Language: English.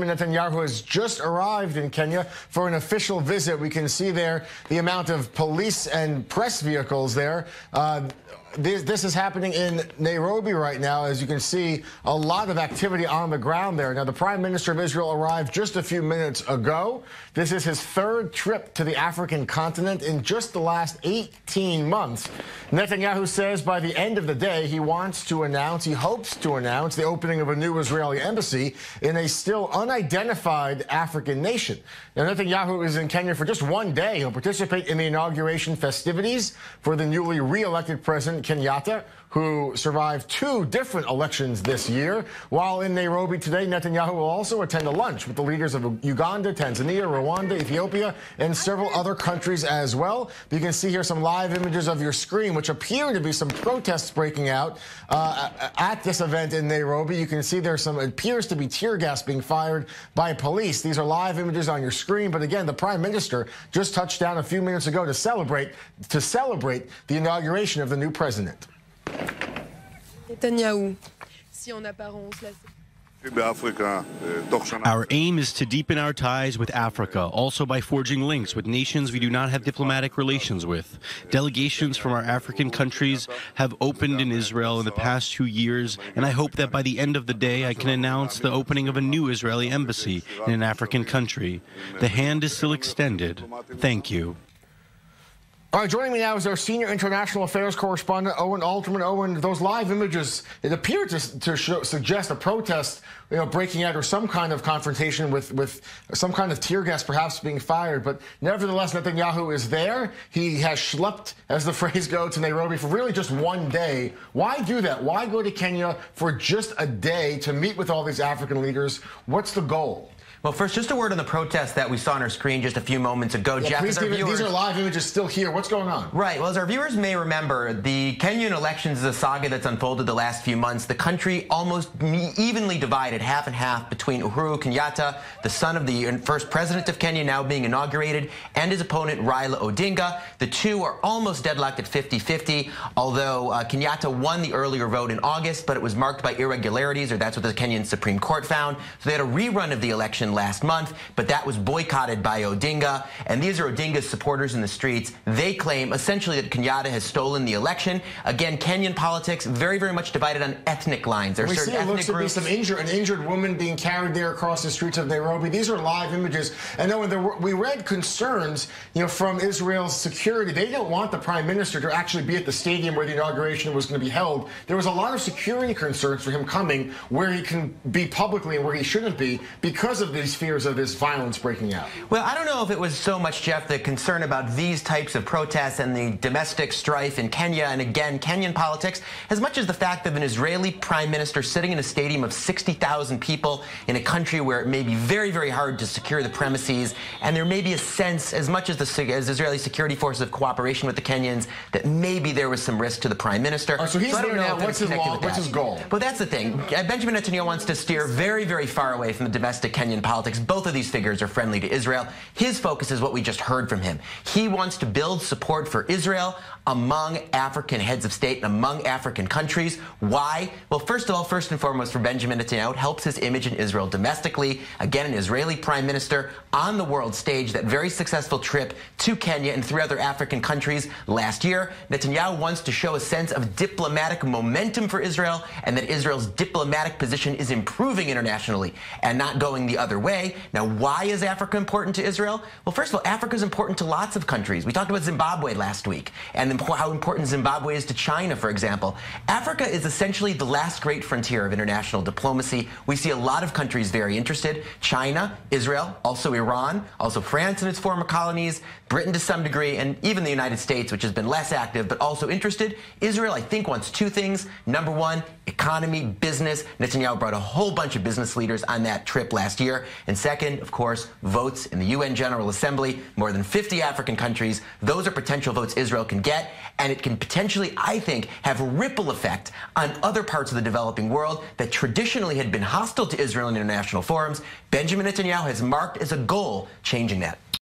Netanyahu has just arrived in Kenya for an official visit. We can see there the amount of police and press vehicles there. This is happening in Nairobi right now. As you can see, a lot of activity on the ground there. Now, the Prime Minister of Israel arrived just a few minutes ago. This is his third trip to the African continent in just the last 18 months. Netanyahu says by the end of the day, he hopes to announce the opening of a new Israeli embassy in a still unidentified African nation. Now, Netanyahu is in Kenya for just one day. He'll participate in the inauguration festivities for the newly re-elected President Kenyatta, who survived 2 different elections this year. While in Nairobi today, Netanyahu will also attend a lunch with the leaders of Uganda, Tanzania, Rwanda, Ethiopia, and several other countries as well. You can see here some live images of your screen, which appear to be some protests breaking out at this event in Nairobi. You can see there's appears to be tear gas being fired by police. These are live images on your screen. But again, the Prime Minister just touched down a few minutes ago to celebrate the inauguration of the new president. Netanyahu, si en apparence Our aim is to deepen our ties with Africa, also by forging links with nations we do not have diplomatic relations with. Delegations from our African countries have opened in Israel in the past 2 years, and I hope that by the end of the day I can announce the opening of a new Israeli embassy in an African country. The hand is still extended. Thank you. All right, joining me now is our senior international affairs correspondent, Owen Alterman. Owen, those live images, it appeared to suggest a protest, breaking out or some kind of confrontation with some kind of tear gas perhaps being fired. But nevertheless, Netanyahu is there. He has schlepped, as the phrase goes, to Nairobi for really just one day. Why do that? Why go to Kenya for just a day to meet with all these African leaders? What's the goal? Well, first, just a word on the protest that we saw on our screen just a few moments ago. Yeah, Jeff, please, these are live images still here. What's going on? Right. Well, as our viewers may remember, the Kenyan elections is a saga that's unfolded the last few months. The country almost evenly divided, half and half, between Uhuru Kenyatta, the son of the first president of Kenya, now being inaugurated, and his opponent, Raila Odinga. The two are almost deadlocked at 50-50, although Kenyatta won the earlier vote in August, but it was marked by irregularities, or that's what the Kenyan Supreme Court found. So they had a rerun of the election last month, but that was boycotted by Odinga, and these are Odinga's supporters in the streets. They claim essentially that Kenyatta has stolen the election. Again, Kenyan politics very, very much divided on ethnic lines. There are certain ethnic groups. An injured woman being carried there across the streets of Nairobi. These are live images. And we read concerns, from Israel's security. They don't want the Prime Minister to actually be at the stadium where the inauguration was going to be held. There was a lot of security concerns for him coming where he can be publicly and where he shouldn't be because of these fears of this violence breaking out. Well, I don't know if it was so much, Jeff, the concern about these types of protests and the domestic strife in Kenya and, again, Kenyan politics, as much as the fact of an Israeli prime minister sitting in a stadium of 60,000 people in a country where it may be very, very hard to secure the premises, and there may be a sense, as much as Israeli security forces have cooperation with the Kenyans, that maybe there was some risk to the prime minister. So he's there now. What's his goal? Well, that's the thing. Benjamin Netanyahu wants to steer very, very far away from the domestic Kenyan politics. Both of these figures are friendly to Israel. His focus is what we just heard from him. He wants to build support for Israel among African heads of state and among African countries. Why? Well, first of all, first and foremost, for Benjamin Netanyahu, it helps his image in Israel domestically. Again, an Israeli prime minister on the world stage, that very successful trip to Kenya and 3 other African countries last year. Netanyahu wants to show a sense of diplomatic momentum for Israel and that Israel's diplomatic position is improving internationally and not going the other way. Now, why is Africa important to Israel? Well, first of all, Africa is important to lots of countries. We talked about Zimbabwe last week and how important Zimbabwe is to China, for example. Africa is essentially the last great frontier of international diplomacy. We see a lot of countries very interested. China, Israel, also Iran, also France and its former colonies, Britain to some degree, and even the United States, which has been less active but also interested. Israel, I think, wants 2 things. Number 1, economy, business. Netanyahu brought a whole bunch of business leaders on that trip last year. And second, of course, votes in the UN General Assembly, more than 50 African countries. Those are potential votes Israel can get, and it can potentially, I think, have a ripple effect on other parts of the developing world that traditionally had been hostile to Israel in international forums. Benjamin Netanyahu has marked as a goal changing that.